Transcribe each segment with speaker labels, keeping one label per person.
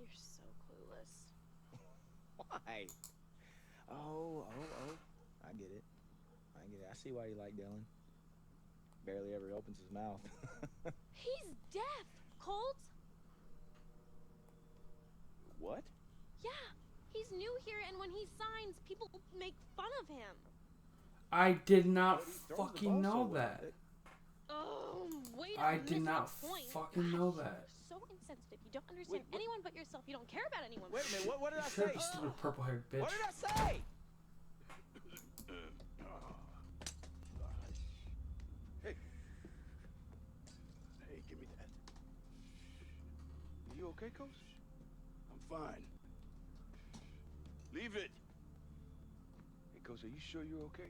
Speaker 1: You're so clueless.
Speaker 2: Why? Oh. I get it. I see why you like Dylan. Barely ever opens his mouth.
Speaker 1: He's deaf, Colt.
Speaker 2: What?
Speaker 1: Yeah, he's new here, and when he signs, people make fun of him.
Speaker 3: I did not fucking know that.
Speaker 1: Oh, wait!
Speaker 3: I did not
Speaker 1: point.
Speaker 3: fucking know that.
Speaker 1: So insensitive. You don't understand anyone but yourself. You don't care about anyone.
Speaker 2: Wait a minute. What did I
Speaker 3: Shut
Speaker 2: say?
Speaker 3: up, you stupid purple-haired bitch.
Speaker 2: What did I say?
Speaker 4: Hey, give me that. You okay, Coach? I'm fine. Leave it. Hey, Coach, are you sure you're okay?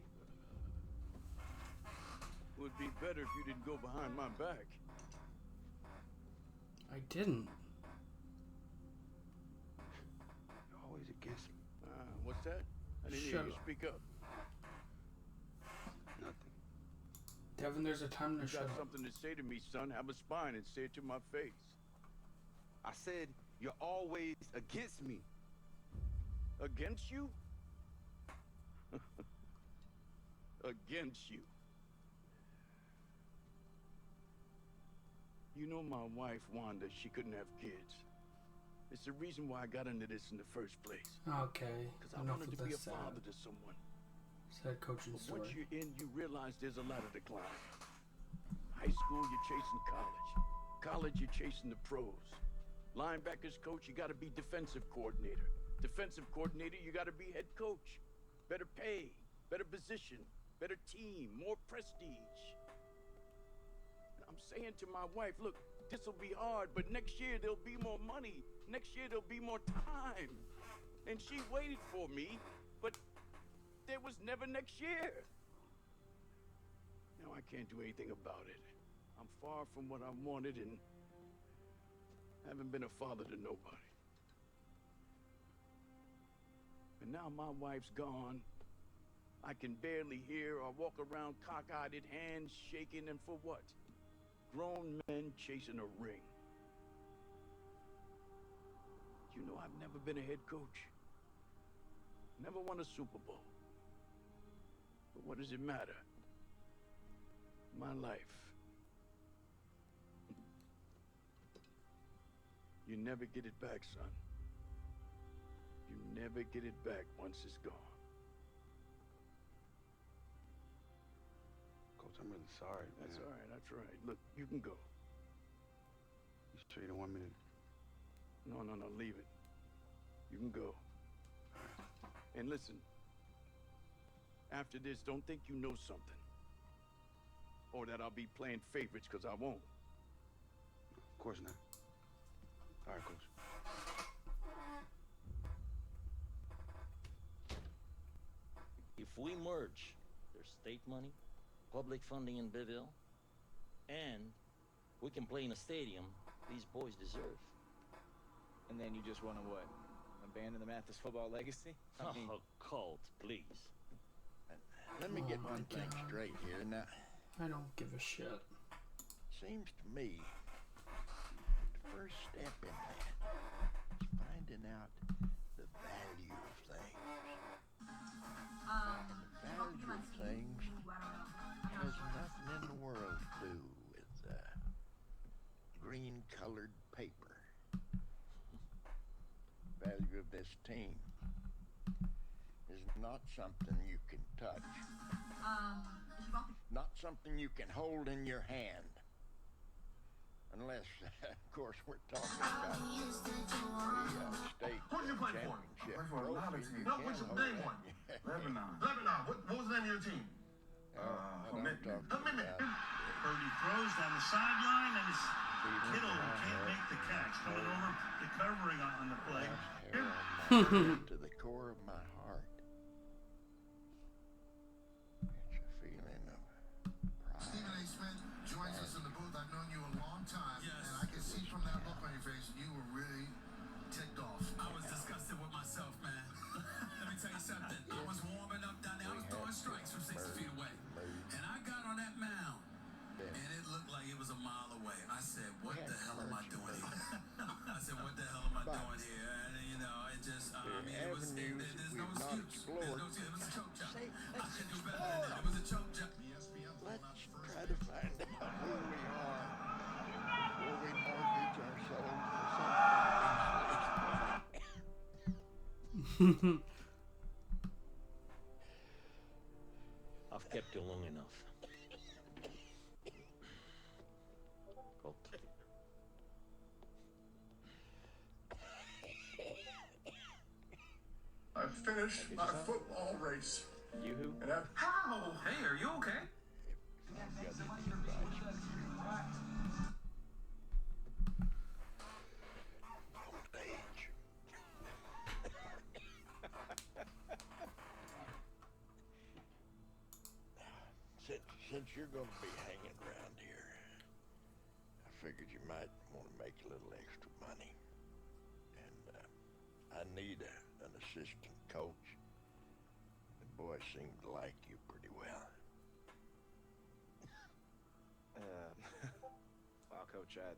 Speaker 4: Would be better if you didn't go behind my back.
Speaker 3: I didn't.
Speaker 4: You're always against me. What's that? I didn't hear
Speaker 3: Shut
Speaker 4: you
Speaker 3: up.
Speaker 4: speak up. Nothing.
Speaker 3: Devin, there's a time to
Speaker 4: You
Speaker 3: shut
Speaker 4: got
Speaker 3: up.
Speaker 4: something to say to me, son? Have a spine and say it to my face.
Speaker 5: I said, you're always against me.
Speaker 4: Against you? Against you. You know my wife, Wanda, she couldn't have kids. It's the reason why I got into this in the first place.
Speaker 3: Okay,
Speaker 4: Because I
Speaker 3: enough
Speaker 4: wanted
Speaker 3: with
Speaker 4: to be a
Speaker 3: that sad,
Speaker 4: father to someone.
Speaker 3: sad coaching
Speaker 4: But
Speaker 3: story.
Speaker 4: once you're in, you realize there's a ladder to climb. High school, you're chasing college. College, you're chasing the pros. Linebackers coach, you got to be defensive coordinator. Defensive coordinator, you got to be head coach. Better pay, better position, better team, more prestige. I'm saying to my wife, look, this will be hard, but next year there'll be more money. Next year there'll be more time. And she waited for me, but there was never next year. Now I can't do anything about it. I'm far from what I wanted and haven't been a father to nobody. And now my wife's gone. I can barely hear or walk around cockeyed, hands shaking, and for what? Grown men chasing a ring. You know, I've never been a head coach. Never won a Super Bowl. But what does it matter? My life. You never get it back, son. You never get it back once it's gone.
Speaker 5: Coach, I'm really sorry, man.
Speaker 4: That's all right, that's all right. Look, you can go.
Speaker 5: You sure you don't want me to?
Speaker 4: No, leave it. You can go. And listen, after this, don't think you know something. Or that I'll be playing favorites, because I won't.
Speaker 5: Of course not. All right, Coach.
Speaker 6: If we merge, there's state money, public funding in Beville, and we can play in a stadium these boys deserve.
Speaker 2: And then you just want to what? Abandon the Mathis football legacy? I mean,
Speaker 6: Oh, Colt, please.
Speaker 7: Let me get
Speaker 3: Oh,
Speaker 7: one
Speaker 3: my
Speaker 7: thing
Speaker 3: God.
Speaker 7: straight here. Now,
Speaker 3: I don't give a shit.
Speaker 7: seems to me the first step in that is finding out the value of things. And the value of things has nothing in the world to do with green-colored paper. Value of this team is not something you can touch. Not something you can hold in your hand. Unless, of course, we're talking about the state
Speaker 8: Who did you play for?
Speaker 7: championship
Speaker 8: Play for another
Speaker 7: trophy.
Speaker 8: team.
Speaker 7: You
Speaker 8: No,
Speaker 7: can
Speaker 8: what's your
Speaker 7: hold
Speaker 8: name
Speaker 7: that.
Speaker 8: one? Lebanon. Lebanon. What was the name of your team?
Speaker 7: Commitment.
Speaker 8: Commitment.
Speaker 9: Purdy throws down the sideline, and it's Kittle who can't make the catch. Coming over, recovering on the play.
Speaker 7: To the core of my heart. It's a feeling of pride.
Speaker 10: Stephen A. Smith joins us in the booth. I've known you a long time, and I can see from that look on your face, you were really ticked off. I was disgusted with myself, man. Let me tell you something. I was warming up down there. I was throwing strikes from 60 feet away. And I got on that mound, and it looked like it was a mile away. I said, what the hell am I doing here? I said, what the hell am I doing here?
Speaker 6: I've kept you long enough. Colt.
Speaker 8: I finished my football race.
Speaker 2: Yoo-hoo?
Speaker 8: And how? Hey, are you okay?
Speaker 7: Old age. Since you're going to be hanging around here, I figured you might want to make a little extra money. And I need an assistant coach. The boys seem to like you pretty well.
Speaker 2: Well, Coach, I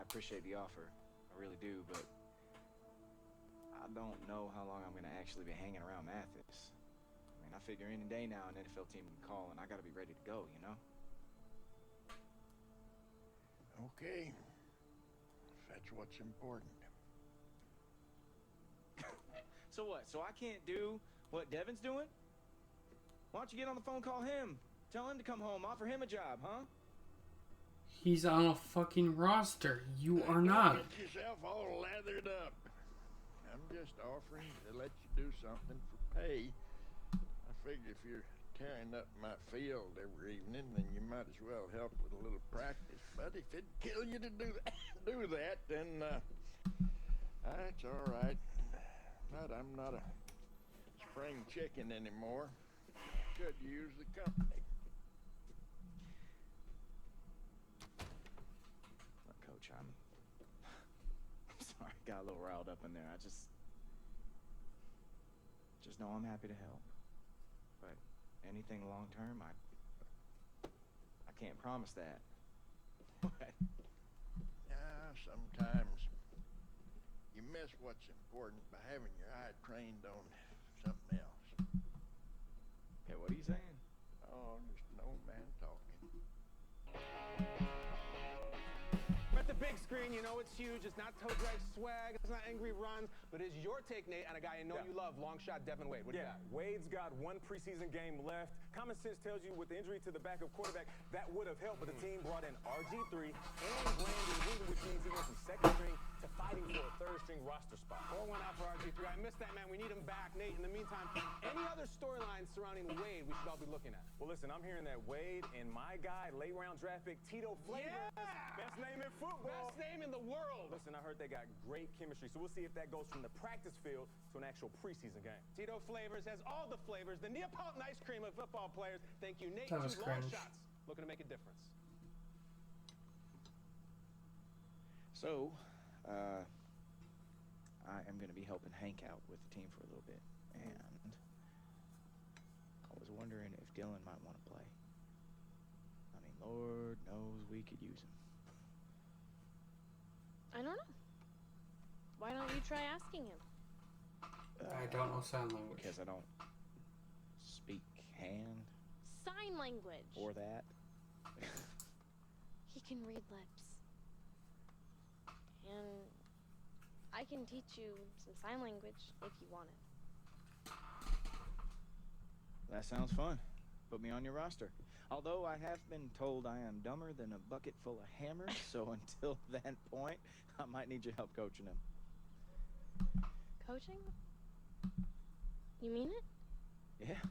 Speaker 2: appreciate the offer. I really do, but I don't know how long I'm going to actually be hanging around Mathis. I mean, I figure any day now an NFL team can call, and I got to be ready to go, you know?
Speaker 7: Okay. If that's what's important.
Speaker 2: So what? So I can't do what Devin's doing? Why don't you get on the phone, call him? Tell him to come home, offer him a job, huh?
Speaker 3: He's on a fucking roster. You are not.
Speaker 7: Get yourself all lathered up. I'm just offering to let you do something for pay. I figure if you're tearing up my field every evening, then you might as well help with a little practice. But if it'd kill you to do that, then that's all right. But I'm not a spring chicken anymore. Could use the company.
Speaker 2: Look, Coach, I'm sorry, got a little riled up in there. I just know I'm happy to help. But anything long term, I can't promise that. What?
Speaker 7: Yeah, sometimes you miss what's important by having your eye trained on something else.
Speaker 2: Hey, what are you saying?
Speaker 7: Oh, just an old man talking.
Speaker 11: We're at the big screen, you know it's huge. It's not toe drag swag, it's not angry runs, but it's your take, Nate, on a guy you know you love, long shot Devin Wade. What do you got?
Speaker 12: Wade's got one preseason game left. Common sense tells you with the injury to the backup quarterback, that would have helped, but the team brought in RG3 and Brandon Wheeler, which means he went from second string to fighting for a third string roster spot.
Speaker 11: Pour one out for RG3. I missed that, man. We need him back. Nate, in the meantime, any other storylines surrounding Wade we should all be looking at?
Speaker 12: Well, listen, I'm hearing that Wade and my guy, late round draft pick Tito Flavors, best name in football.
Speaker 11: Best name in the world.
Speaker 12: Listen, I heard they got great chemistry, so we'll see if that goes from the practice field to an actual preseason game.
Speaker 11: Tito Flavors has all the flavors, the Neapolitan ice cream of football players. Thank you, Nate.
Speaker 3: That was
Speaker 11: 2 long
Speaker 3: cringe.
Speaker 11: shots. Looking to make a difference.
Speaker 2: So, I am going to be helping Hank out with the team for a little bit, and I was wondering if Dylan might want to play. I mean, Lord knows we could use him.
Speaker 1: I don't know. Why don't you try asking him?
Speaker 3: I don't know sign language.
Speaker 2: Because I don't speak hand
Speaker 1: Sign language.
Speaker 2: or that.
Speaker 1: He can read lips. And I can teach you some sign language if you want it.
Speaker 2: That sounds fun. Put me on your roster. Although I have been told I am dumber than a bucket full of hammers, so until that point, I might need your help coaching him.
Speaker 1: Coaching? You mean it?
Speaker 2: Yeah.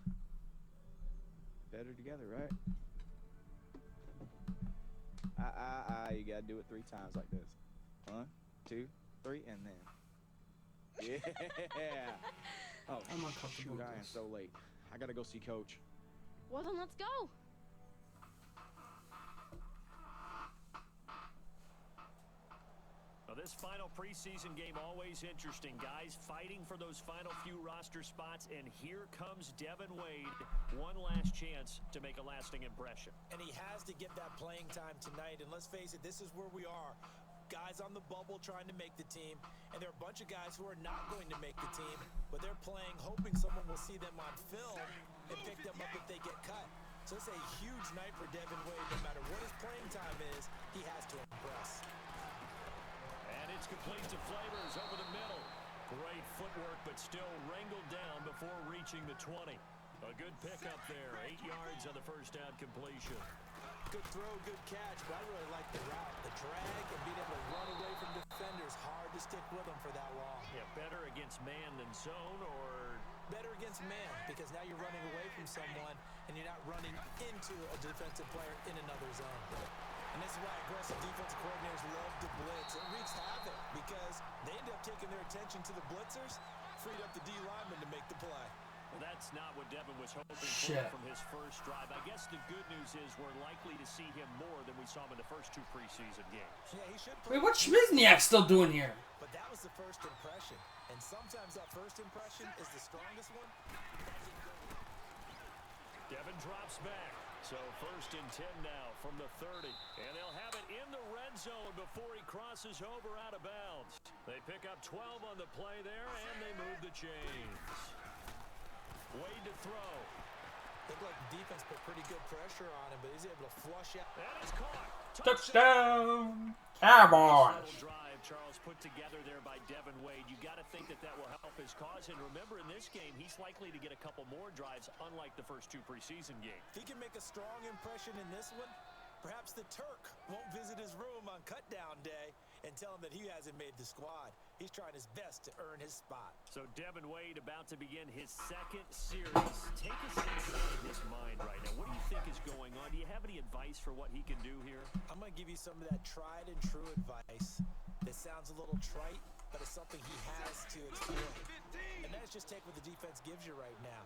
Speaker 2: Better together, right? You gotta do it 3 times like this. 1, 2, 3, and then. Yeah. Oh,
Speaker 3: I'm uncomfortable
Speaker 2: shoot,
Speaker 3: with
Speaker 2: I am
Speaker 3: this.
Speaker 2: so late. I gotta go see Coach.
Speaker 1: Well, then let's go.
Speaker 13: Now, this final preseason game always interesting, guys. Fighting for those final few roster spots, and here comes Devin Wade. One last chance to make a lasting impression.
Speaker 14: And he has to get that playing time tonight. And let's face it, this is where we are. Guys on the bubble trying to make the team, and there are a bunch of guys who are not going to make the team, but they're playing hoping someone will see them on film and pick them up if they get cut. So it's a huge night for Devin Wade. No matter what his playing time is, he has to impress.
Speaker 13: And it's complete to Flavors over the middle. Great footwork, but still wrangled down before reaching the 20. A good pickup there. 8 yards on the first down completion.
Speaker 14: Good throw, good catch, but I really like the route. The drag and being able to run away from defenders. Hard to stick with them for that long.
Speaker 13: Yeah, better against man than zone, or...
Speaker 14: Better against man, because now you're running away from someone and you're not running into a defensive player in another zone. And this is why aggressive defensive coordinators love to blitz. It wreaks havoc because they end up taking their attention to the blitzers, freed up the D lineman to make the play.
Speaker 13: Well, that's not what Devin was hoping for from his first drive. I guess the good news is we're likely to see him more than we saw him in the first 2 preseason games.
Speaker 14: Yeah, he should.
Speaker 3: Wait, what's Schmizniak still doing here?
Speaker 14: But that was the first impression. And sometimes that first impression is the strongest one.
Speaker 13: Devin drops back. So first and 10 now from the 30. And they'll have it in the red zone before he crosses over out of bounds. They pick up 12 on the play there, and they move the chains. Wade to throw.
Speaker 14: Looked like the defense put pretty good pressure on him, but he's able to flush out.
Speaker 13: And it's caught.
Speaker 3: Touchdown! Cowboys!
Speaker 13: Drive Charles put together there by Devin Wade. You got to think that will help his cause. And remember, in this game, he's likely to get a couple more drives, unlike the first 2 preseason games.
Speaker 14: If he can make a strong impression in this one, perhaps the Turk won't visit his room on cutdown day and tell him that he hasn't made the squad. He's trying his best to earn his spot.
Speaker 13: So Devin Wade about to begin his 2nd series. Take us inside his mind right now. What do you think is going on? Do you have any advice for what he can do here?
Speaker 14: I'm going to give you some of that tried and true advice. That sounds a little trite, but it's something he has to explore. And that's just take what the defense gives you right now.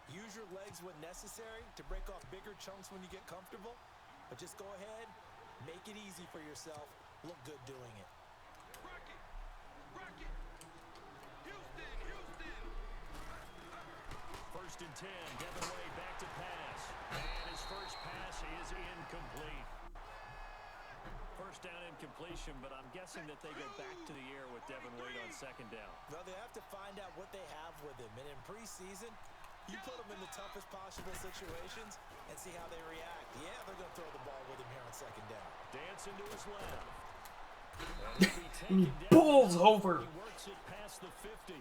Speaker 14: Use your legs when necessary to break off bigger chunks when you get comfortable. But just go ahead, make it easy for yourself. Look good doing it.
Speaker 13: First and 10, Devin Wade back to pass. And his first pass is incomplete. First down incompletion, but I'm guessing that they go back to the air with Devin Wade on 2nd down.
Speaker 14: Well, they have to find out what they have with him. And in preseason, you put them in the toughest possible situations and see how they react. Yeah, they're going to throw the ball with him here on 2nd down.
Speaker 13: Dancing to his left.
Speaker 3: He bulls over.
Speaker 13: He works it past the 50.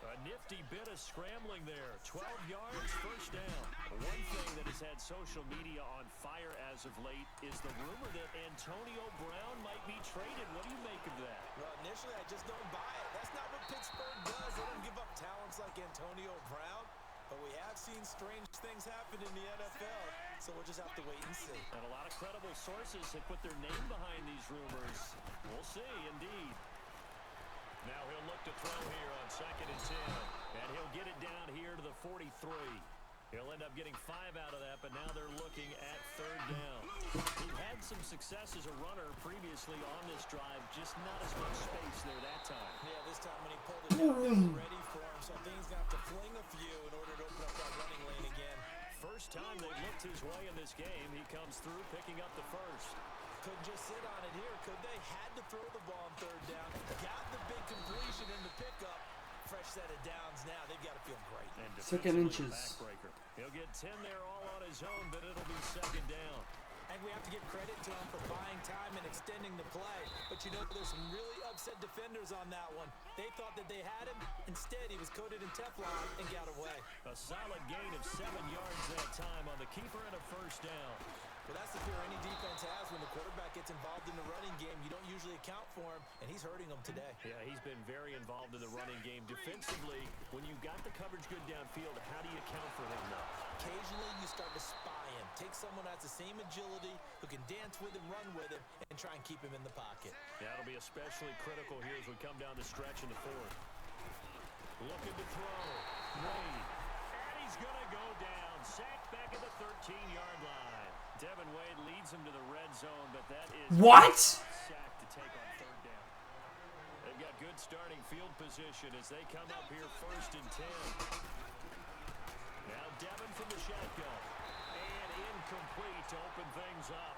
Speaker 13: A nifty bit of scrambling there. 12 yards, first down. One thing that has had social media on fire as of late is the rumor that Antonio Brown might be traded. What do you make of that?
Speaker 14: Well, initially, I just don't buy it. That's not what Pittsburgh does. They don't give up talents like Antonio Brown. But we have seen strange things happen in the NFL, so we'll just have to wait and see.
Speaker 13: And a lot of credible sources have put their name behind these rumors. We'll see, indeed. Now he'll look to throw here on 2nd and 10. And he'll get it down here to the 43. He'll end up getting 5 out of that, but now they're looking at 3rd down. He had some success as a runner previously on this drive, just not as much space there that time.
Speaker 14: Yeah, this time when he pulled it down, it was ready for him, so I think he's going to have to fling a few in order to open up that running lane again.
Speaker 13: First time they've looked his way in this game, he comes through picking up the first.
Speaker 14: Couldn't just sit on it here, could they? Had to throw the ball on 3rd down. Got the big completion in the pickup. Fresh set of downs now. They've got to feel great.
Speaker 13: And
Speaker 3: 2nd inches.
Speaker 13: Backbreaker. He'll get 10 there all on his own, but it'll be 2nd down.
Speaker 14: And we have to give credit to him for buying time and extending the play. But you know, there's some really upset defenders on that one. They thought that they had him. Instead, he was coated in Teflon and got away.
Speaker 13: A solid gain of 7 yards that time on the keeper and a first down.
Speaker 14: Well, that's the fear any defense has when the quarterback gets involved in the running game. You don't usually account for him, and he's hurting them today.
Speaker 13: Yeah, he's been very involved in the running game. Defensively, when you've got the coverage good downfield, how do you account for him now?
Speaker 14: Occasionally, you start to spy him. Take someone who has the same agility, who can dance with him, run with him, and try and keep him in the pocket.
Speaker 13: That'll be especially critical here as we come down the stretch in the 4th. Looking to throw. Wade. And he's going to go down. Sacked back at the 13-yard line. Devin Wade leads him to the red zone, but that is
Speaker 3: what?
Speaker 13: Sack to take on 3rd down. They've got good starting field position as they come up here 1st and 10. Now Devin from the shotgun. And incomplete to open things up.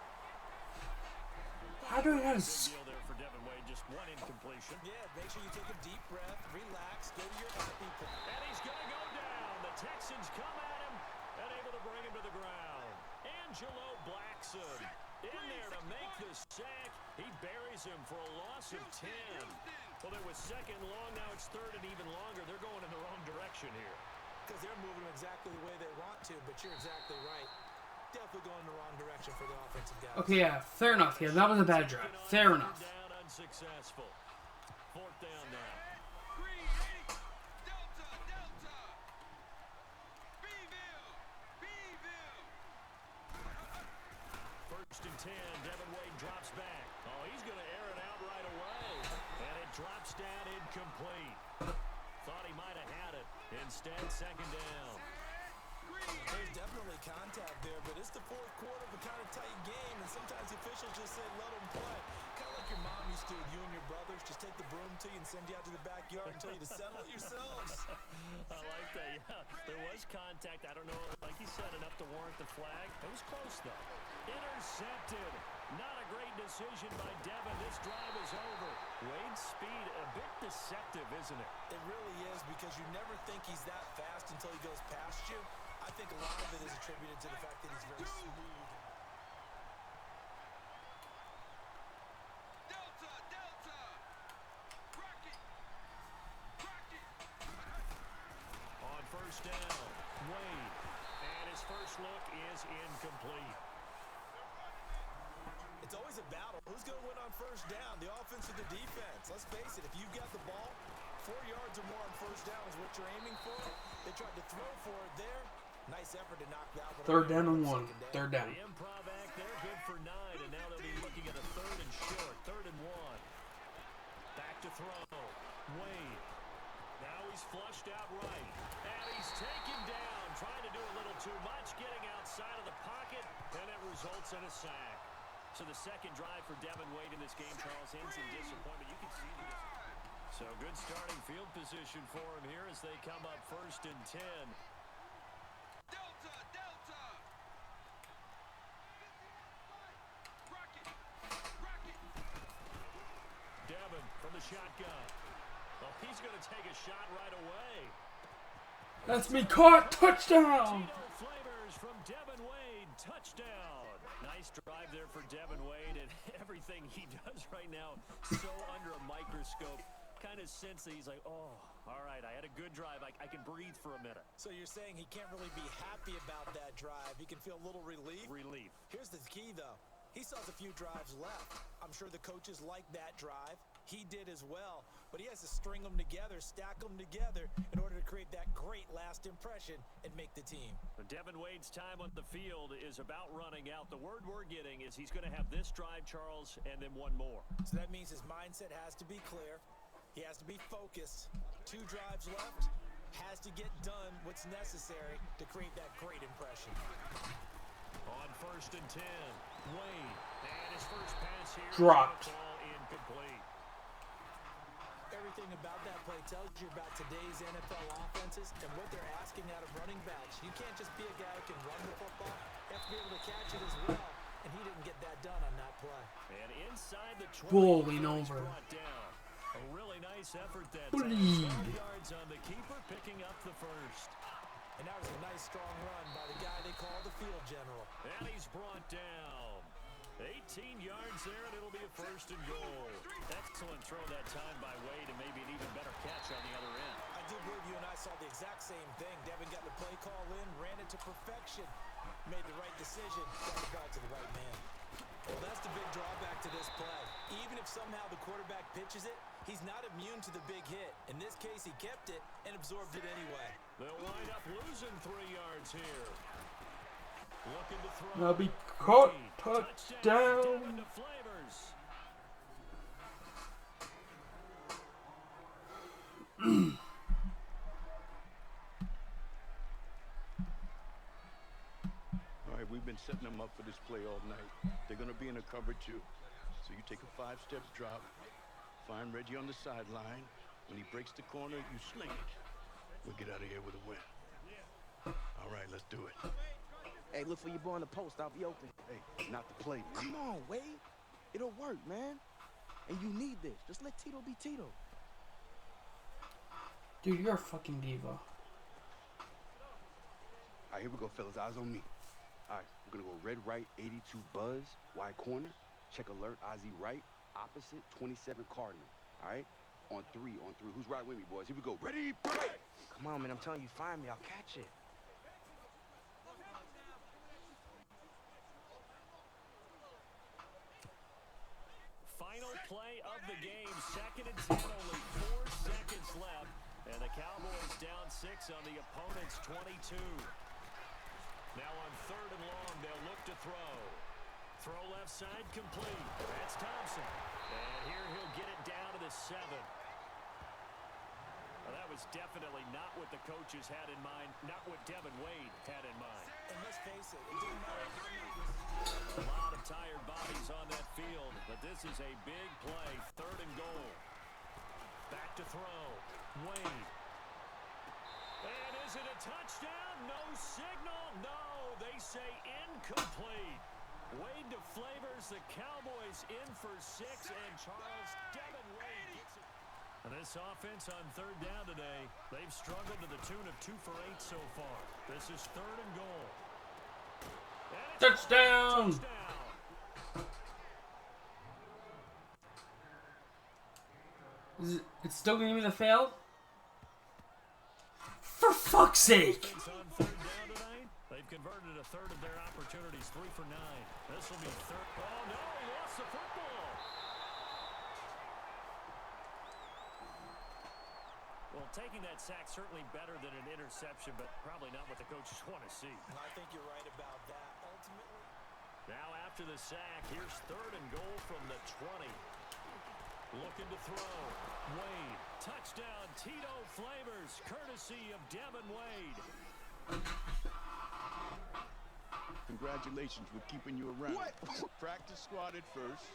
Speaker 3: How do I have
Speaker 13: Big deal there for Devin Wade, just one incompletion.
Speaker 14: Yeah, make sure you take a deep breath, relax, go to your people.
Speaker 13: And he's going to go down. The Texans come at him and able to bring him to the ground. Angelo Blackson in there to make the sack. He buries him for a loss of 10. Well, there was second long, now it's third and even longer. They're going in the wrong direction here.
Speaker 14: Because they're moving exactly the way they want to, but you're exactly right. Definitely going in the wrong direction for the offensive guys.
Speaker 3: Okay, yeah, fair enough. Yeah, that was a bad drive. Fair enough.
Speaker 13: Down unsuccessful. Fourth down now. First and 10, Devin Wade drops back. Oh, he's going to air it out right away. And it drops down incomplete. Thought he might have had it. Instead, second down.
Speaker 14: There's definitely contact there, but it's the fourth quarter of a kind of tight game, and sometimes the officials just say, let them play. Kind of like your mom used to with you and your brothers. Just take the broom to you and send you out to the backyard and tell you to settle it yourselves.
Speaker 13: I like that, yeah. There was contact. I don't know, like you said, enough to warrant the flag. It was close, though. Intercepted. Not a great decision by Devin. This drive is over. Wade's speed, a bit deceptive, isn't it?
Speaker 14: It really is, because you never think he's that fast until he goes past you. I think a lot of it is attributed to the fact that he's very smooth.
Speaker 13: On first down, Wade. And his first look is incomplete.
Speaker 14: It's always a battle. Who's going to win on first down, the offense or the defense? Let's face it, if you've got the ball, 4 yards or more on first down is what you're aiming for. They tried to throw for it there. Nice effort to knock that one.
Speaker 3: Third down and 1. Third down.
Speaker 13: The improv act there, good for 9, and now they'll be looking at a third and short. Third and 1. Back to throw. Wade. Now he's flushed out right. And he's taken down, trying to do a little too much, getting outside of the pocket, and it results in a sack. So the second drive for Devin Wade in this game, Charles, ends in disappointment. You can see the disappointment. So good starting field position for him here as they come up first and 10. Devin from the shotgun. Well, he's going to take a shot right away.
Speaker 3: That's me caught. Touchdown.
Speaker 13: Tito Flavors from Devin Wade. Touchdown. Nice drive there for Devin Wade, and everything he does right now so under a microscope. Kind of sense that he's like, oh, all right, I had a good drive. I can breathe for a minute.
Speaker 14: So you're saying he can't really be happy about that drive. He can feel a little relief?
Speaker 13: Relief.
Speaker 14: Here's the key, though. He still has a few drives left. I'm sure the coaches like that drive. He did as well. But he has to string them together, stack them together in order to create that great last impression and make the team.
Speaker 13: But Devin Wade's time on the field is about running out. The word we're getting is he's going to have this drive, Charles, and then one more.
Speaker 14: So that means his mindset has to be clear. He has to be focused. 2 drives left. Has to get done what's necessary to create that great impression.
Speaker 13: On first and 10, Wade. And his first pass here.
Speaker 3: Dropped.
Speaker 13: Incomplete.
Speaker 14: Everything about that play tells you about today's NFL offenses and what they're asking out of running backs. You can't just be a guy who can run the football. You have to be able to catch it as well. And he didn't get that done on that play.
Speaker 13: And inside the 20,
Speaker 3: Bowling over.
Speaker 13: brought down. A really nice effort that
Speaker 3: Bleed.
Speaker 13: 12 yards on the keeper, picking up the first.
Speaker 14: And that was a nice strong run by the guy they call the field general.
Speaker 13: And he's brought down. 18 yards there, and it'll be a first and goal. Excellent throw that time by Wade, and maybe an even better catch on the other end.
Speaker 14: I do believe you and I saw the exact same thing. Devin got the play call in, ran it to perfection, made the right decision, got the ball to the right man. Well, that's the big drawback to this play. Even if somehow the quarterback pitches it, he's not immune to the big hit. In this case, he kept it and absorbed it anyway.
Speaker 13: They'll wind up losing 3 yards here. Looking to throw.
Speaker 3: Now be caught. Touchdown.
Speaker 13: Devin to Flavors.
Speaker 4: All right, we've been setting them up for this play all night. They're going to be in a cover 2. So you take a 5-step drop, find Reggie on the sideline. When he breaks the corner, you sling it. We'll get out of here with a win. All right, let's do it.
Speaker 15: Hey, look for your boy in the post. I'll be open.
Speaker 5: Hey, not the play, man.
Speaker 15: Come on, Wade. It'll work, man. And you need this. Just let Tito be Tito.
Speaker 3: Dude, you're a fucking diva.
Speaker 5: All right, here we go, fellas. Eyes on me. All right, we're going to go red right, 82 Buzz, wide corner. Check alert, Ozzy right, opposite, 27 Cardinal. All right? On three. Who's riding with me, boys? Here we go. Ready, break!
Speaker 15: Come on, man. I'm telling you, find me. I'll catch it.
Speaker 13: Final play of the game. 2nd and 10, only 4 seconds left. And the Cowboys down 6 on the opponent's 22. Now on 3rd and long, they'll look to throw. Throw left side complete. That's Thompson. And here he'll get it down to the 7. Well, that was definitely not what the coaches had in mind, not what Devin Wade had in mind.
Speaker 14: And let's face it, it didn't matter.
Speaker 13: A lot of tired bodies on that field, but this is a big play. 3rd and goal. Back to throw. Wade. And is it a touchdown? No signal. No, they say incomplete. Wade deflavors the Cowboys in for 6, and Charles Devin Wade gets it. And this offense on 3rd down today, they've struggled to the tune of 2 for 8 so far. This is 3rd and goal.
Speaker 3: Touchdown! Is it's still going to be the fail? For fuck's sake!
Speaker 13: On 3rd down tonight, they've converted a 3rd of their opportunities, 3 for 9. This will be 3rd. Oh no, he lost the football. Well, taking that sack certainly better than an interception, but probably not what the coaches want to see.
Speaker 14: I think you're right about that. Ultimately.
Speaker 13: Now after the sack, here's 3rd and goal from the 20. Looking to throw. Wade. Touchdown. Tito Flavors, courtesy of Devin Wade.
Speaker 4: Congratulations, we're keeping you around. What? Practice squad at first,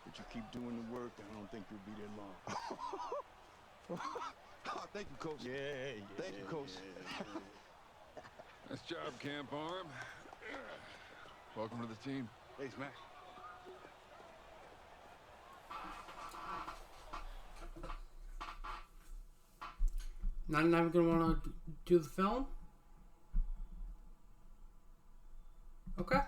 Speaker 4: but you keep doing the work, I don't think you'll be there long.
Speaker 5: Oh, thank you, Coach.
Speaker 4: Yeah.
Speaker 5: Thank you, Coach.
Speaker 16: Nice job, Camp Arm. Welcome to the team.
Speaker 5: Thanks, man.
Speaker 3: Not even going to want to do the film? Okay.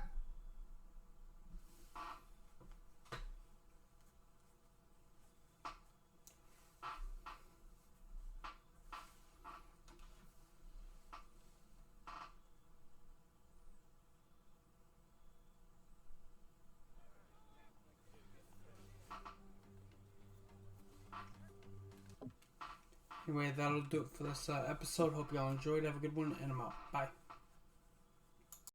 Speaker 3: Anyway, that'll do it for this episode. Hope y'all enjoyed. Have a good one, and I'm out. Bye.